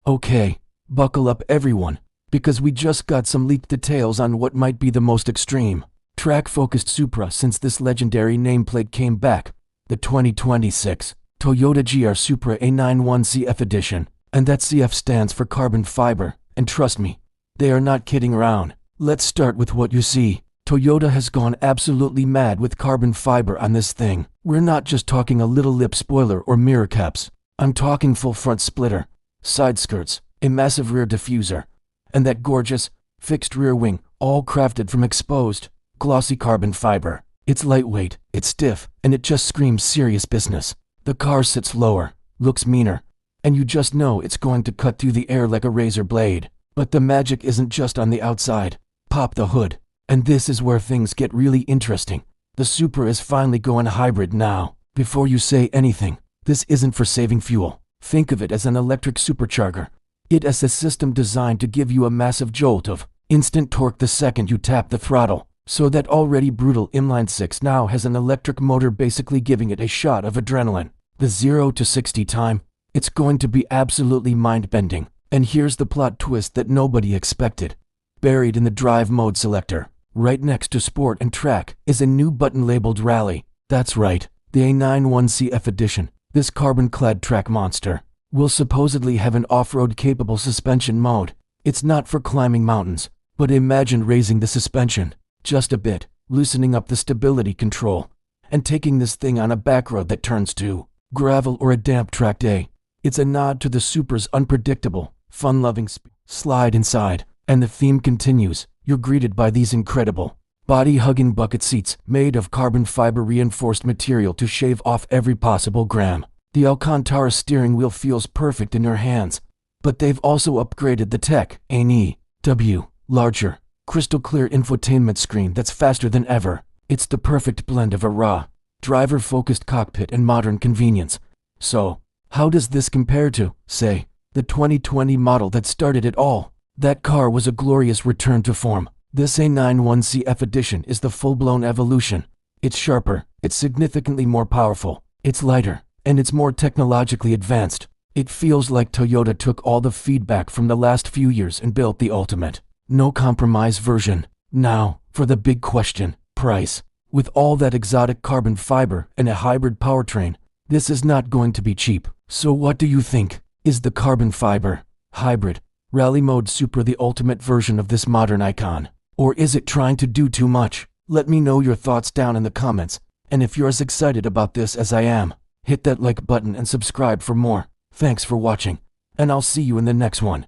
Okay, buckle up everyone, because we just got some leaked details on what might be the most extreme, track-focused Supra since this legendary nameplate came back, the 2026 Toyota GR Supra A91 CF Edition, and that CF stands for carbon fiber, and trust me, they are not kidding around. Let's start with what you see. Toyota has gone absolutely mad with carbon fiber on this thing. We're not just talking a little lip spoiler or mirror caps. I'm talking full front splitter, side skirts, a massive rear diffuser, and that gorgeous, fixed rear wing, all crafted from exposed, glossy carbon fiber. It's lightweight, it's stiff, and it just screams serious business. The car sits lower, looks meaner, and you just know it's going to cut through the air like a razor blade. But the magic isn't just on the outside. Pop the hood. And this is where things get really interesting. The Supra is finally going hybrid now. Before you say anything, this isn't for saving fuel. Think of it as an electric supercharger. It is a system designed to give you a massive jolt of instant torque the second you tap the throttle. So that already brutal inline-six now has an electric motor basically giving it a shot of adrenaline. The 0 to 60 time, it's going to be absolutely mind-bending. And here's the plot twist that nobody expected. Buried in the drive mode selector, right next to Sport and Track, is a new button labeled Rally. That's right, the A91 CF Edition, this carbon-clad track monster, will supposedly have an off-road capable suspension mode. It's not for climbing mountains, but imagine raising the suspension just a bit, loosening up the stability control, and taking this thing on a back road that turns to gravel or a damp track day. It's a nod to the Supra's unpredictable, fun-loving slide inside. And the theme continues. You're greeted by these incredible, body-hugging bucket seats made of carbon fiber reinforced material to shave off every possible gram. The Alcantara steering wheel feels perfect in your hands, but they've also upgraded the tech. An larger, crystal-clear infotainment screen that's faster than ever. It's the perfect blend of a raw, driver-focused cockpit and modern convenience. So, how does this compare to, say, the 2020 model that started it all? That car was a glorious return to form. This A91 CF Edition is the full-blown evolution. It's sharper, it's significantly more powerful, it's lighter, and it's more technologically advanced. It feels like Toyota took all the feedback from the last few years and built the ultimate, no-compromise version. Now, for the big question, price. With all that exotic carbon fiber and a hybrid powertrain, this is not going to be cheap. So what do you think? Is the carbon fiber, hybrid, Rally Mode Supra the ultimate version of this modern icon? Or is it trying to do too much? Let me know your thoughts down in the comments, and if you're as excited about this as I am, hit that like button and subscribe for more. Thanks for watching, and I'll see you in the next one.